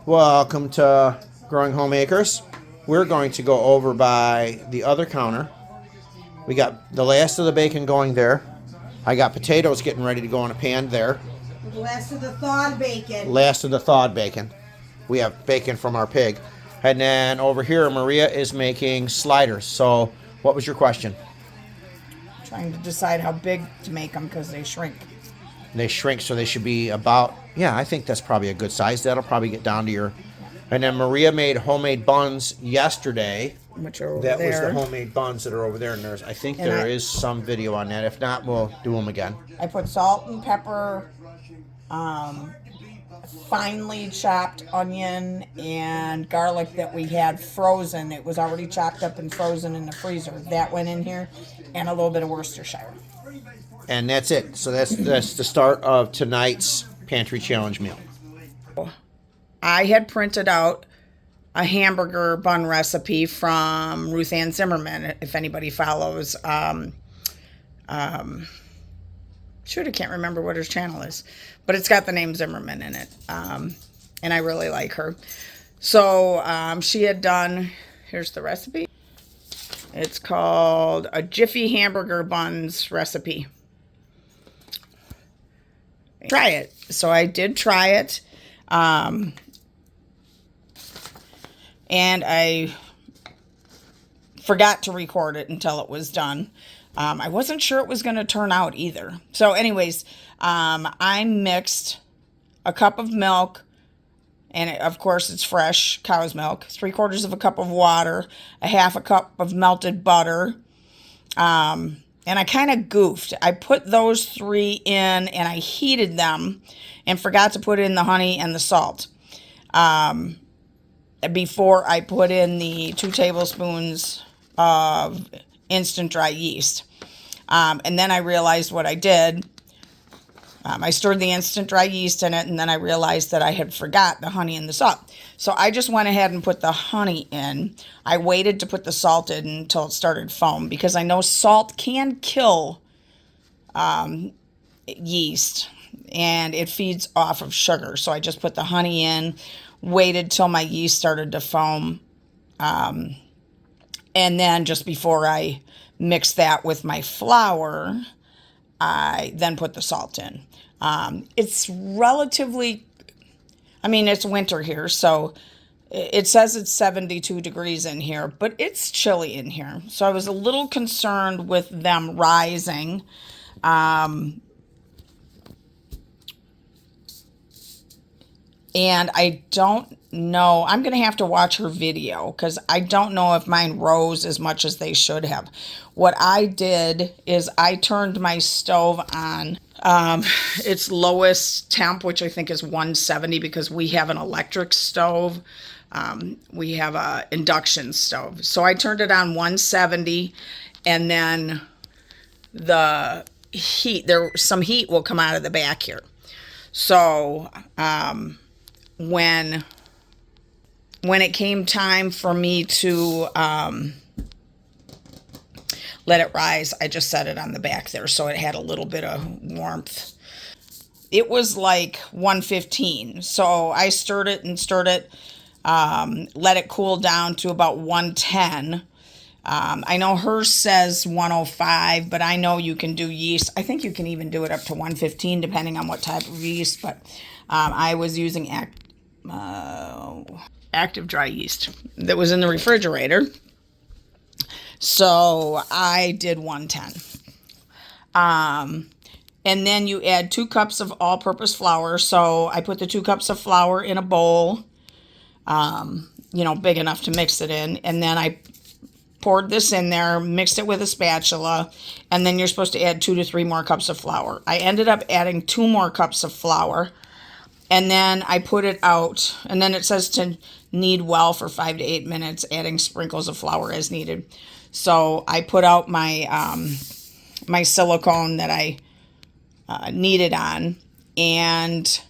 Welcome to Growing Home Acres. We're going to go over by the other counter. We got the last of the bacon going there. I got potatoes getting ready to go in a pan there. The last of the thawed bacon. Last of the thawed bacon. We have bacon from our pig. And then over here, Maria is making sliders. So what was your question? Trying to decide how big to make them because they shrink. They shrink, so they should be about, I think that's probably a good size. That'll probably get down to your... And then Maria made homemade buns yesterday. Which are over that there. was the homemade buns that are over there. And I think there is some video on that. If not, we'll do them again. I put salt and pepper, finely chopped onion, and garlic that we had frozen. It was already chopped up and frozen in the freezer. That went in here, and a little bit of Worcestershire. And that's it. So that's the start of tonight's Pantry Challenge meal. I had printed out a hamburger bun recipe from Ruth Ann Zimmerman, if anybody follows. I can't remember what her channel is, but it's got the name Zimmerman in it, and I really like her. So she had done, here's the recipe. It's called a Jiffy Hamburger Buns recipe. Try it. So I did try it, and I forgot to record it until it was done. I wasn't sure it was going to turn out either. So anyways, I mixed a cup of milk, and of course it's fresh cow's milk, 3/4 of a cup of water, a half a cup of melted butter, and I kind of goofed. I put those three in and I heated them and forgot to put in the honey and the salt before I put in the 2 tablespoons of instant dry yeast. And then I realized what I did. I stirred the instant dry yeast in it, and then I realized that I had forgot the honey and the salt. So I just went ahead and put the honey in. I waited to put the salt in until it started foam, because I know salt can kill yeast, and it feeds off of sugar. So I just put the honey in, waited till my yeast started to foam, and then just before I mixed that with my flour, I then put the salt in. It's relatively, it's winter here, so it says it's 72 degrees in here, but it's chilly in here. So I was a little concerned with them rising. And I don't know, I'm going to have to watch her video because I don't know if mine rose as much as they should have. What I did is I turned my stove on its lowest temp, which I think is 170, because we have an electric stove. We have a induction stove. So I turned it on 170, and then the heat, some heat will come out of the back here. So when it came time for me to let it rise, I just set it on the back there so it had a little bit of warmth. It was like 115, so I stirred it, let it cool down to about 110. I know hers says 105, but I know you can do yeast. I think you can even do it up to 115 depending on what type of yeast, but I was using active dry yeast that was in the refrigerator. So I did 110. And then you add 2 cups of all-purpose flour. So I put the 2 cups of flour in a bowl, big enough to mix it in. And then I poured this in there, mixed it with a spatula, and then you're supposed to add 2 to 3 more cups of flour. I ended up adding 2 more cups of flour. And then I put it out, and then it says to knead well for 5 to 8 minutes, adding sprinkles of flour as needed. So I put out my my silicone that I kneaded on, and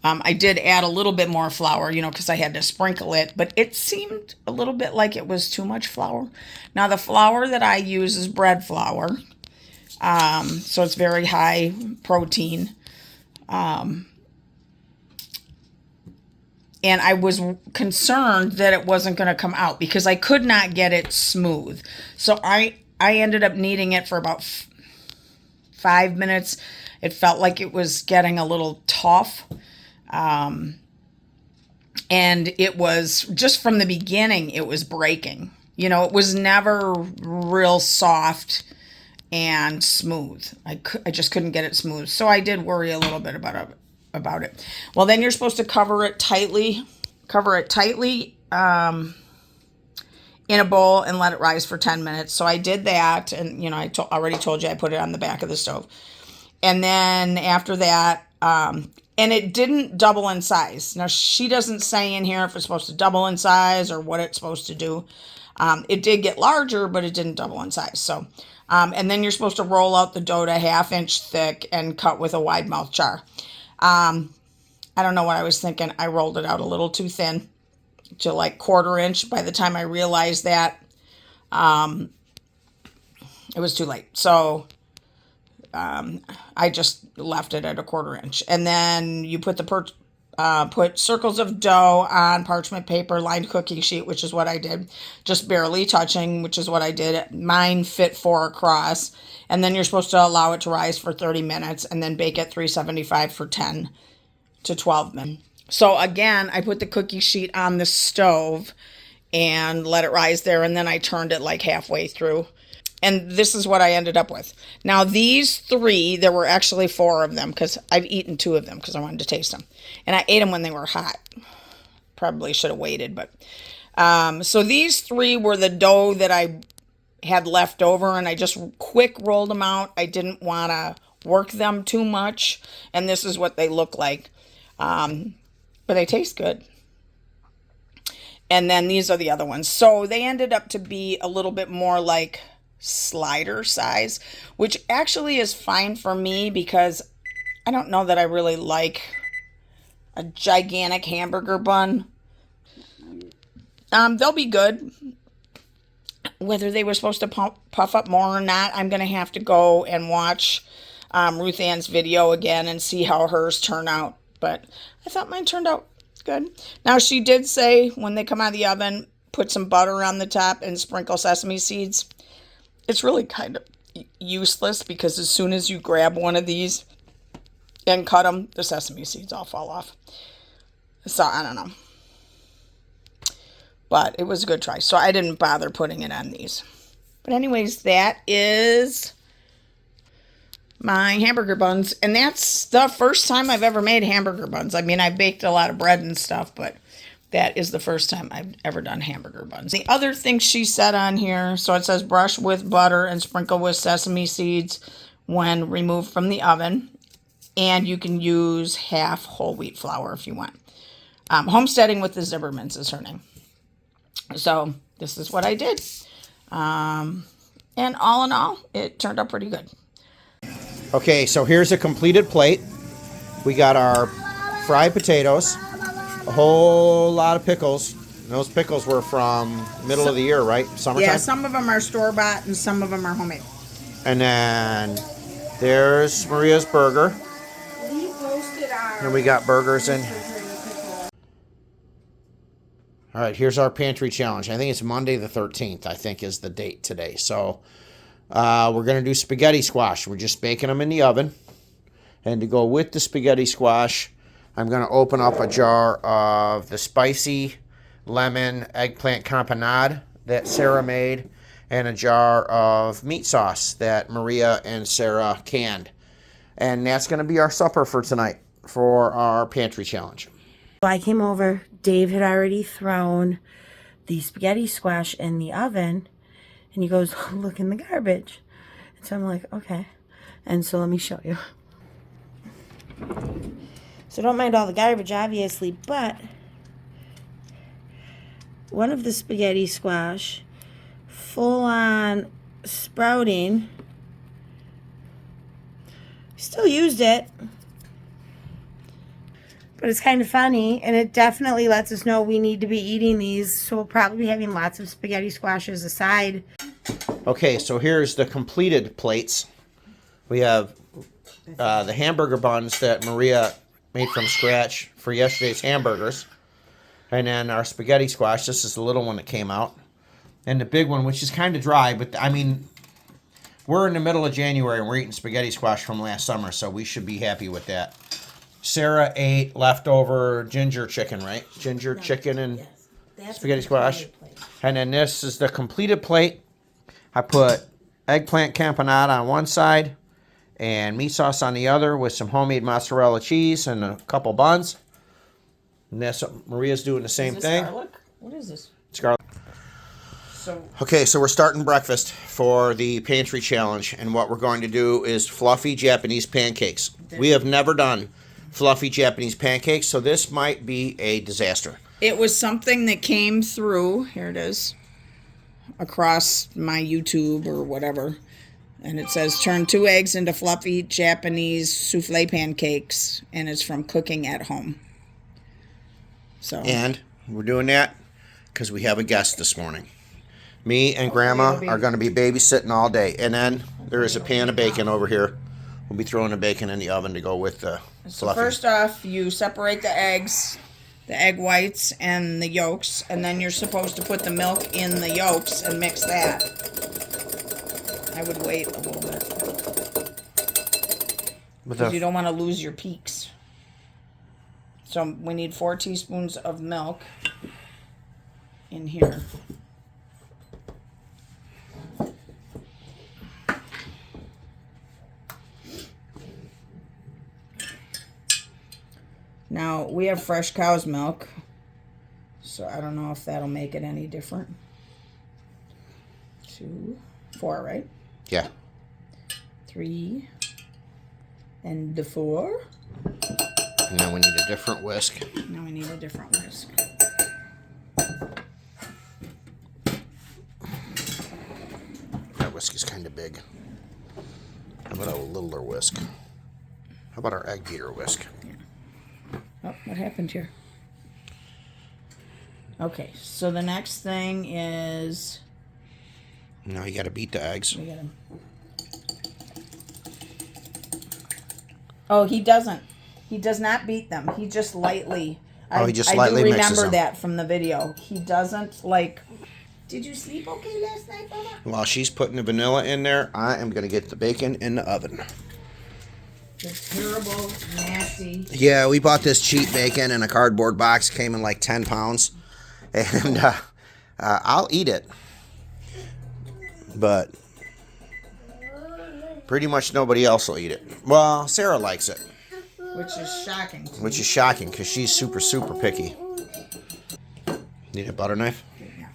I did add a little bit more flour, because I had to sprinkle it, but it seemed a little bit like it was too much flour. Now the flour that I use is bread flour, so it's very high protein. And I was concerned that it wasn't going to come out because I could not get it smooth. So I ended up kneading it for about 5 minutes. It felt like it was getting a little tough. And it was just from the beginning, it was breaking. You know, it was never real soft and smooth. I just couldn't get it smooth. So I did worry a little bit about it. Well, then you're supposed to cover it tightly in a bowl and let it rise for 10 minutes. So I did that. And, you know, I already told you I put it on the back of the stove. And then after that, and it didn't double in size. Now, she doesn't say in here if it's supposed to double in size or what it's supposed to do. It did get larger, but it didn't double in size. So, and then you're supposed to roll out the dough to 1/2 inch thick and cut with a wide mouth jar. I don't know what I was thinking. I rolled it out a little too thin to like 1/4 inch. By the time I realized that, it was too late. So I just left it at 1/4 inch. And then you put put circles of dough on parchment paper, lined cookie sheet, which is what I did. Just barely touching, which is what I did. Mine fit 4 across. And then you're supposed to allow it to rise for 30 minutes and then bake at 375 for 10 to 12 minutes. So again, I put the cookie sheet on the stove and let it rise there. And then I turned it like halfway through. And this is what I ended up with. Now, these 3, there were actually 4 of them because I've eaten 2 of them because I wanted to taste them. And I ate them when they were hot. Probably should have waited. But so these 3 were the dough that I had left over. And I just quick rolled them out. I didn't want to work them too much. And this is what they look like. But they taste good. And then these are the other ones. So they ended up to be a little bit more like slider size, which actually is fine for me because I don't know that I really like a gigantic hamburger bun. They'll be good. Whether they were supposed to puff up more or not, I'm going to have to go and watch Ruth Ann's video again and see how hers turn out. But I thought mine turned out good. Now, she did say when they come out of the oven, put some butter on the top and sprinkle sesame seeds. It's really kind of useless because as soon as you grab one of these and cut them, the sesame seeds all fall off. So, I don't know. But it was a good try. So, I didn't bother putting it on these. But anyways, that is my hamburger buns. And that's the first time I've ever made hamburger buns. I mean, I've baked a lot of bread and stuff, but that is the first time I've ever done hamburger buns. The other thing she said on here, so it says brush with butter and sprinkle with sesame seeds when removed from the oven. And you can use half whole wheat flour if you want. Homesteading with the Zimmermans is her name. So this is what I did. And all in all, it turned out pretty good. Okay, so here's a completed plate. We got our fried potatoes, a whole lot of pickles. And those pickles were from middle of the year, right? Summertime? Yeah, some of them are store-bought and some of them are homemade. And then there's Maria's burger. We roasted our... And we got burgers in. All right, here's our pantry challenge. I think it's Monday the 13th, I think is the date today. So we're going to do spaghetti squash. We're just baking them in the oven. And to go with the spaghetti squash, I'm going to open up a jar of the spicy lemon eggplant campanade that Sarah made and a jar of meat sauce that Maria and Sarah canned. And that's going to be our supper for tonight for our pantry challenge. I came over. Dave had already thrown the spaghetti squash in the oven. And he goes, look in the garbage. And so I'm like, okay. And so let me show you. So don't mind all the garbage, obviously, but one of the spaghetti squash, full on sprouting, still used it. But it's kind of funny, and it definitely lets us know we need to be eating these. So we'll probably be having lots of spaghetti squashes aside. Okay, so here's the completed plates. We have the hamburger buns that Maria made from scratch for yesterday's hamburgers. And then our spaghetti squash. This is the little one that came out. And the big one, which is kind of dry, but I mean, we're in the middle of January and we're eating spaghetti squash from last summer, so we should be happy with that. Sarah ate leftover ginger chicken, right? Ginger chicken and spaghetti squash. And then this is the completed plate. I put eggplant campanata on one side and meat sauce on the other with some homemade mozzarella cheese and a couple buns. And that's what Maria's doing the same thing. Garlic? What is this? It's garlic. Okay, so we're starting breakfast for the pantry challenge, and what we're going to do is fluffy Japanese pancakes. We have never done fluffy Japanese pancakes, so this might be a disaster. It was something that came through, here it is, across my YouTube or whatever, and it says turn 2 eggs into fluffy Japanese souffle pancakes, and it's from Cooking at Home. So, and we're doing that because we have a guest this morning. Me and Grandma are going to be babysitting all day. And then there is a pan of bacon over here. We'll be throwing the bacon in the oven to go with the So fluffy. first off, you separate the eggs, the egg whites and the yolks, and then you're supposed to put the milk in the yolks and mix that. I would wait a little bit. Because you don't want to lose your peaks. So we need 4 teaspoons of milk in here. Now, we have fresh cow's milk, so I don't know if that'll make it any different. 2, 4, right? Yeah. 3, and the 4. And then we need a different whisk. Now we need a different whisk. That whisk is kind of big. How about a littler whisk? How about our egg beater whisk? Oh, what happened here? Okay, so the next thing is... Now you got to beat the eggs. We gotta... Oh, he doesn't. He does not beat them. He just lightly... He just lightly mixes them. I do remember that from the video. He doesn't, like... Did you sleep okay last night, Mama? While she's putting the vanilla in there, I am going to get the bacon in the oven. It's terrible, nasty. Yeah, we bought this cheap bacon in a cardboard box. Came in like 10 pounds. And I'll eat it. But pretty much nobody else will eat it. Well, Sarah likes it. Which is shocking to me. Which is shocking because she's super, super picky. Need a butter knife? Yeah.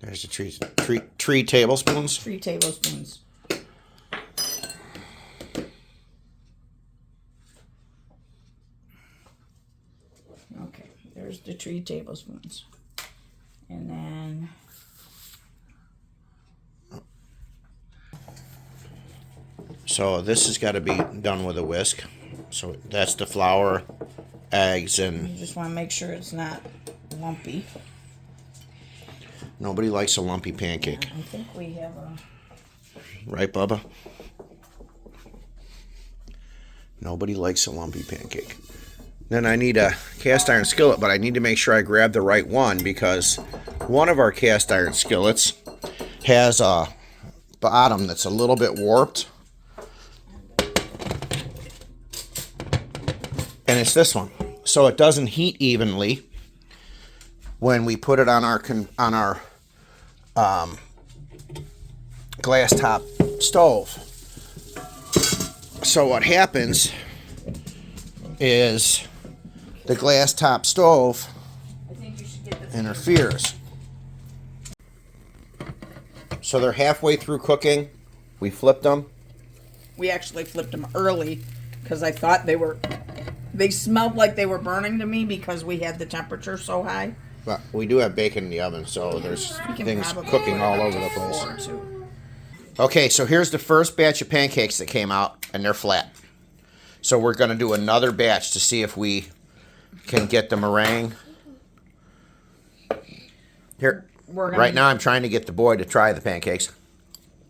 There's the 3 tablespoons. 3 tablespoons. Okay, there's the 3 tablespoons. And then... So this has got to be done with a whisk. So that's the flour, eggs, and... You just want to make sure it's not lumpy. Nobody likes a lumpy pancake. I think we have a... Right, Bubba? Nobody likes a lumpy pancake. Then I need a cast iron skillet, but I need to make sure I grab the right one because one of our cast iron skillets has a bottom that's a little bit warped. And it's this one. So it doesn't heat evenly when we put it on our glass top stove. So what happens is the glass top stove interferes. So they're halfway through cooking. We flipped them. We actually flipped them early because I thought they smelled like they were burning to me because we had the temperature so high. But we do have bacon in the oven, so there's things cooking all over the place. Okay, so here's the first batch of pancakes that came out, and they're flat. So we're going to do another batch to see if we can get the meringue. Here, We're gonna, right now I'm trying to get the boy to try the pancakes.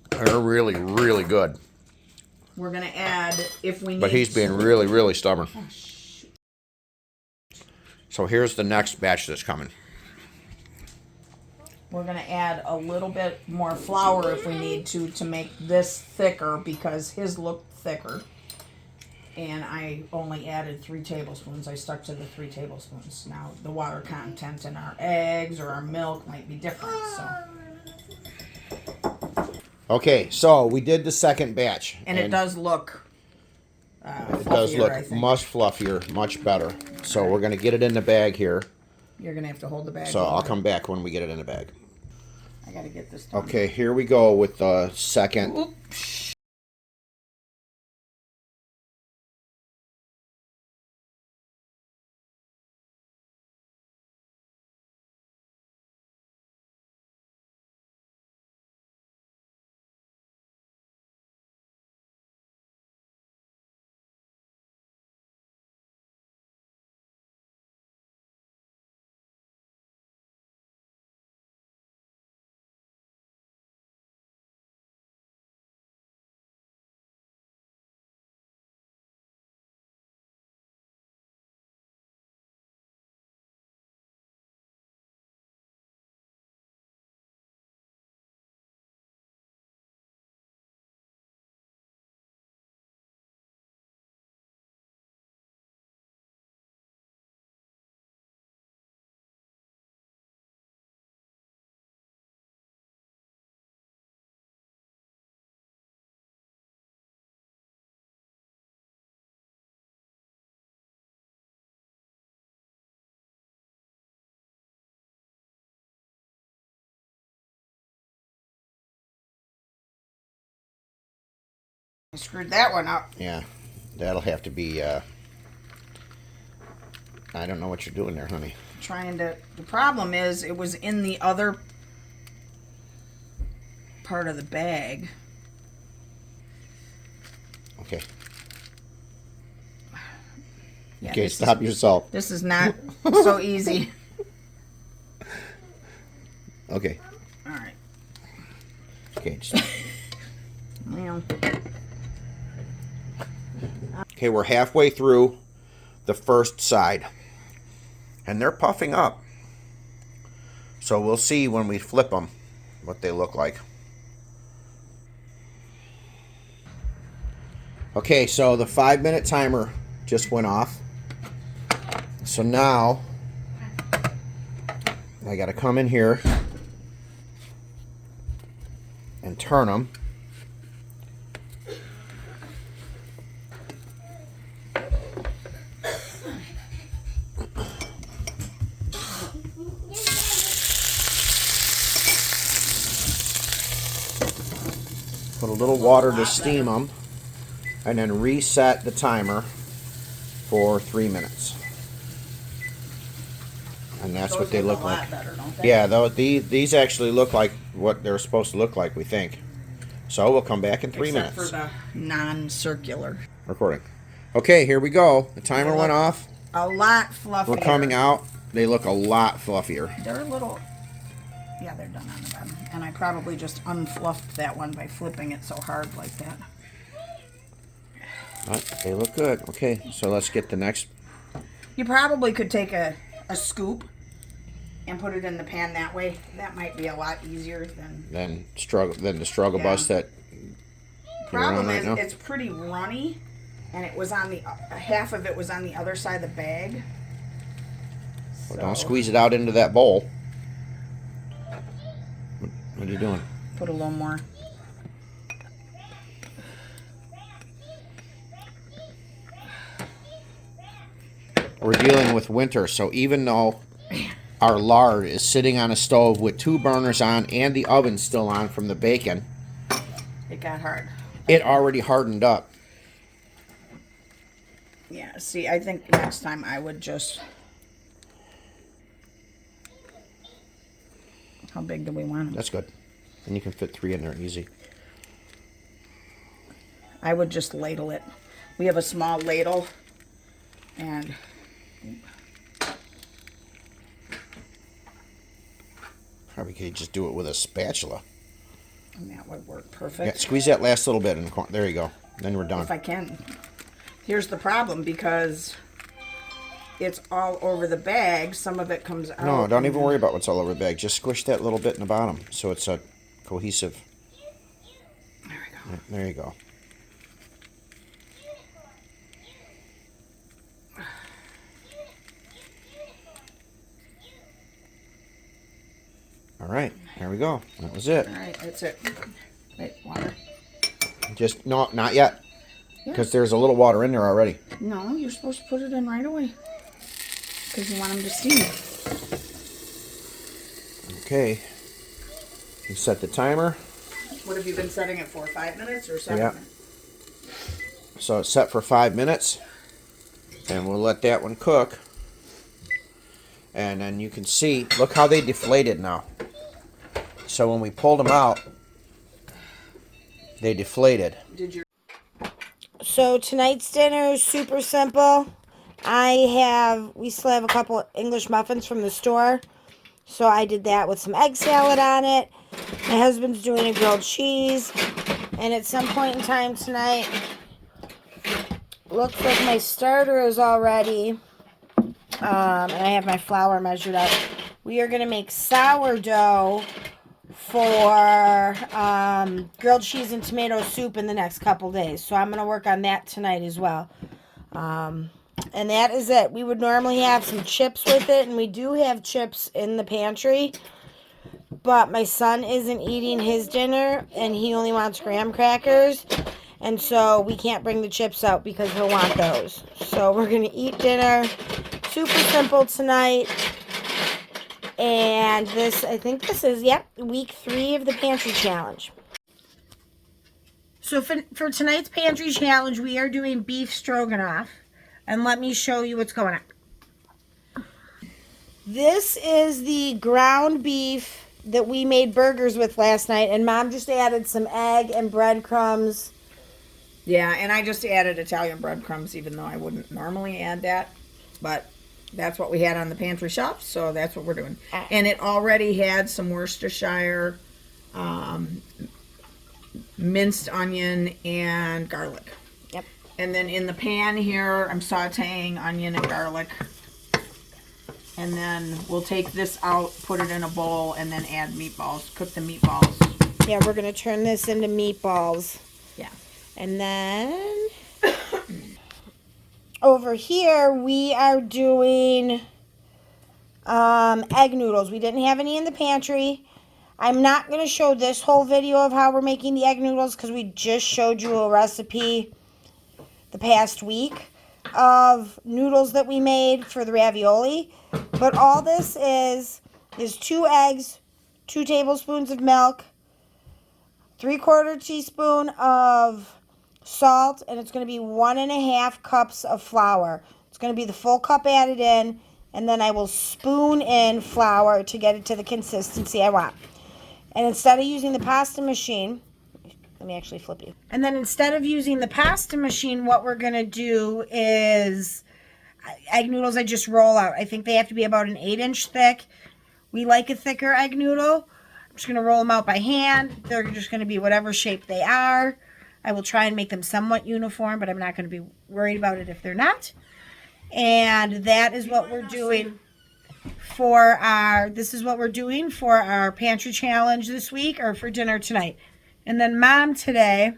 They're really, really good. we're gonna add, if we need But he's being really, really stubborn. So here's the next batch that's coming. we're gonna add a little bit more flour if we need to make this thicker, because his looked thicker. And I only added 3 tablespoons. I stuck to the 3 tablespoons. Now, the water content in our eggs or our milk might be different, so. Okay, so we did the second batch. And it does look it does fluffier, look I think. much fluffier, much better. So we're going to get it in the bag here. You're gonna have to hold the bag. So I'll longer. come back when we get it in the bag. I gotta get this done. Okay, here we go with the second. Oops. I screwed that one up. Yeah, that'll have to be, I don't know what you're doing there, honey. The problem is it was in the other part of the bag. Okay. Yeah, Okay, this stop yourself. This is not so easy. Okay. All right. Okay. Just, Well, okay, we're halfway through the first side. And they're puffing up. So we'll see when we flip them what they look like. Okay, so the 5-minute timer just went off. So now I got to come in here and turn them. Put a little water to steam them, and then reset the timer for 3 minutes. And that's what they look like. better, don't they? Yeah, though these actually look like what they're supposed to look like, we think. So we'll come back in 3 Except minutes. for the non-circular. Recording. Okay, here we go. The timer went off. A lot fluffier. We're coming out. They look a lot fluffier. They're a little. Yeah, they're done on the bottom. And I probably just unfluffed that one by flipping it so hard like that. But they look good. Okay, so let's get the next. You probably could take a scoop and put it in the pan that way. That might be a lot easier than. Than the struggle bus that. Problem right is, now? it's pretty runny, and it was on the half of it was on the other side of the bag. Well, don't squeeze it out into that bowl. What are you doing? Put a little more. We're dealing with winter, so even though our lard is sitting on a stove with 2 burners on and the oven still on from the bacon, It got hard. it already hardened up. Yeah, see, I think next time I would just... How big do we want them? That's good. And you can fit 3 in there easy. I would just ladle it. We have a small ladle, and Or we could just do it with a spatula. And that would work Yeah, perfect. squeeze that last little bit in the corner. There you go. Then we're done. If I can. Here's the problem, because it's all over the bag. Some of it comes out. No, don't even worry about what's all over the bag. Just squish that little bit in the bottom so it's a cohesive. There we go. There you go. All right, there we go. That was it. All right, that's it. Wait, water. Just, no, not yet. Because there's a little water in there already. No, you're supposed to put it in right away. Because you want them to steam. Okay. You set the timer. What have you been setting it for? 5 minutes or 7 Yeah. minutes? So it's set for 5 minutes. And we'll let that one cook. And then you can see, look how they deflated now. So when we pulled them out, they deflated. Did you? So tonight's dinner is super simple. We still have a couple English muffins from the store. So I did that with some egg salad on it. My husband's doing a grilled cheese. And at some point in time tonight, looks like my starter is all ready. And I have my flour measured up. We are going to make sourdough for grilled cheese and tomato soup in the next couple days. So I'm going to work on that tonight as well. And that is it. We would normally have some chips with it, and we do have chips in the pantry. But my son isn't eating his dinner, and he only wants graham crackers. And so we can't bring the chips out because he'll want those. So we're going to eat dinner. Super simple tonight. And I think this is, week 3 of the Pantry Challenge. So for tonight's Pantry Challenge, we are doing beef stroganoff. And let me show you what's going on. This is the ground beef that we made burgers with last night. And Mom just added some egg and breadcrumbs. Yeah, and I just added Italian breadcrumbs, even though I wouldn't normally add that. But that's what we had on the pantry shelf, so that's what we're doing. And it already had some Worcestershire, minced onion, and garlic. Yep. And then in the pan here, I'm sauteing onion and garlic. And then we'll take this out, put it in a bowl, and then add meatballs, cook the meatballs. Yeah, we're going to turn this into meatballs. Yeah. And then over here, we are doing egg noodles. We didn't have any in the pantry. I'm not going to show this whole video of how we're making the egg noodles because we just showed you a recipe the past week of noodles that we made for the ravioli. But all this is 2 eggs, 2 tablespoons of milk, 3/4 teaspoon of salt, and it's going to be 1.5 cups of flour. It's going to be the full cup added in, and then I will spoon in flour to get it to the consistency I want. And instead of using the pasta machine, let me actually flip you. And then instead of using the pasta machine, what we're going to do is egg noodles I just roll out. I think they have to be about an 8-inch thick. We like a thicker egg noodle. I'm just going to roll them out by hand. They're just going to be whatever shape they are. I will try and make them somewhat uniform, but I'm not going to be worried about it if they're not. And that is what we're doing for our Pantry Challenge this week, or for dinner tonight. And then Mom today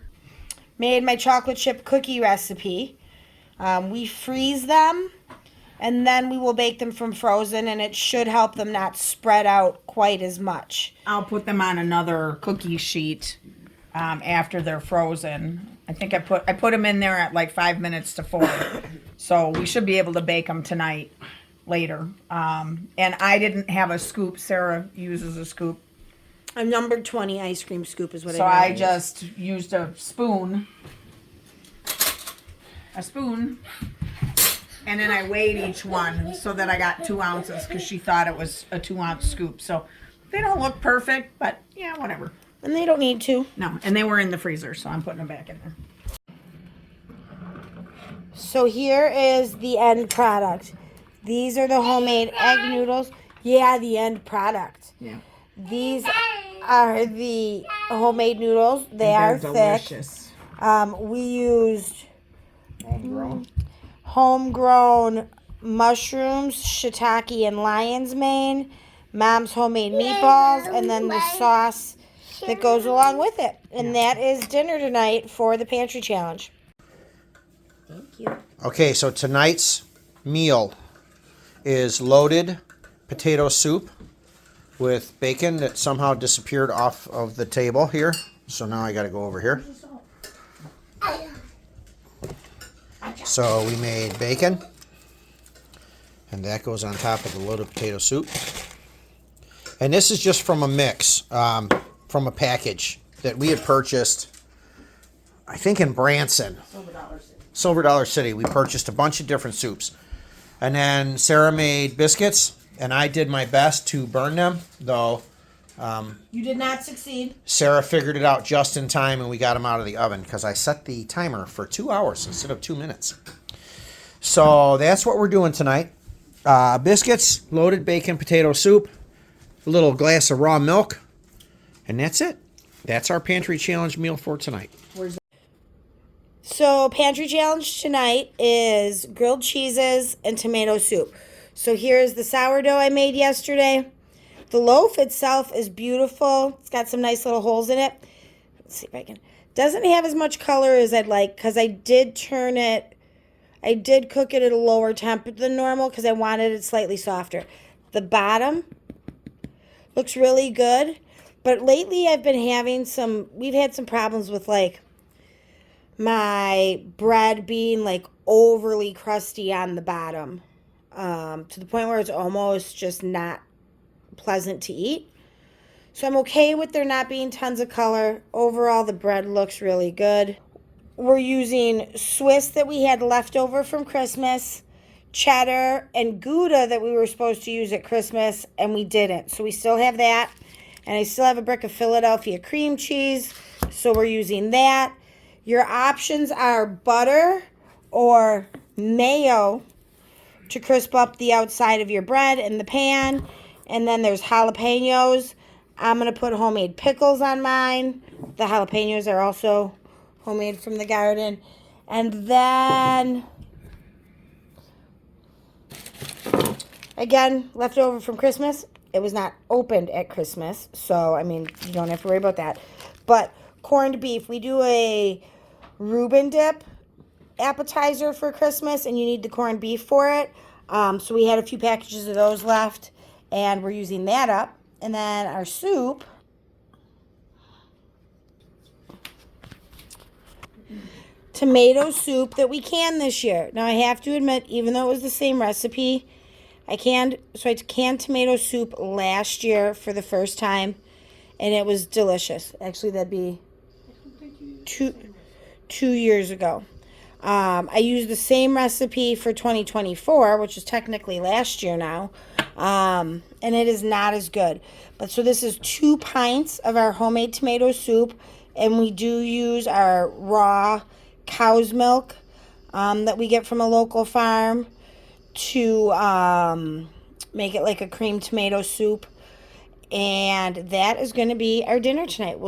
made my chocolate chip cookie recipe. We freeze them, and then we will bake them from frozen, and it should help them not spread out quite as much. I'll put them on another cookie sheet after they're frozen. I think I put them in there at like 5 minutes to 4. So we should be able to bake them tonight later. And I didn't have a scoop. Sarah uses a scoop. A number 20 ice cream scoop is what So I I just used a spoon. And then I weighed each one so that I got 2 ounces because she thought it was a 2-ounce scoop. So they don't look perfect, but yeah, whatever. And they don't need to. No, and they were in the freezer, so I'm putting them back in there. So here is the end product. These are the homemade egg noodles. Yeah, the end product. Yeah. These are the homemade noodles. They And are they're thick. delicious. We used Homegrown. homegrown mushrooms, shiitake, and lion's mane, Mom's homemade meatballs, and then the sauce that goes along with it. And that is dinner tonight for the Pantry Challenge. Thank you. Okay, so tonight's meal is loaded potato soup with bacon that somehow disappeared off of the table here. So now I got to go over here. So we made bacon, and that goes on top of the loaded potato soup. And this is just from a mix, from a package that we had purchased, I think in Branson. Silver Dollar City. We purchased a bunch of different soups. And then Sarah made biscuits, and I did my best to burn them, though You did not succeed. Sarah figured it out just in time, and we got them out of the oven because I set the timer for 2 hours instead of 2 minutes. So that's what we're doing tonight. Biscuits, loaded bacon, potato soup, a little glass of raw milk, and that's it. That's our Pantry Challenge meal for tonight. So, Pantry Challenge tonight is grilled cheeses and tomato soup. So, here's the sourdough I made yesterday. The loaf itself is beautiful. It's got some nice little holes in it. Let's see if I can. Doesn't have as much color as I'd like because I did cook it at a lower temp than normal because I wanted it slightly softer. The bottom looks really good. But lately I've been having we've had some problems with like my bread being like overly crusty on the bottom to the point where it's almost just not pleasant to eat. So I'm okay with there not being tons of color. Overall, the bread looks really good. We're using Swiss that we had left over from Christmas, cheddar, and Gouda that we were supposed to use at Christmas, and we didn't. So we still have that. And I still have a brick of Philadelphia cream cheese, so we're using that. Your options are butter or mayo to crisp up the outside of your bread in the pan. And then there's jalapenos. I'm going to put homemade pickles on mine. The jalapenos are also homemade from the garden. And then, again, left over from Christmas. It was not opened at Christmas, so, I mean, you don't have to worry about that. But corned beef, we do a Reuben dip appetizer for Christmas, and you need the corned beef for it. So we had a few packages of those left, and we're using that up. And then our soup, tomato soup that we canned this year. Now, I have to admit, even though it was the same recipe, I canned tomato soup last year for the first time, and it was delicious. Actually, that'd be 2 years ago. I used the same recipe for 2024, which is technically last year now, and it is not as good. But so this is 2 pints of our homemade tomato soup, and we do use our raw cow's milk that we get from a local farm to make it like a cream tomato soup. And that is going to be our dinner tonight.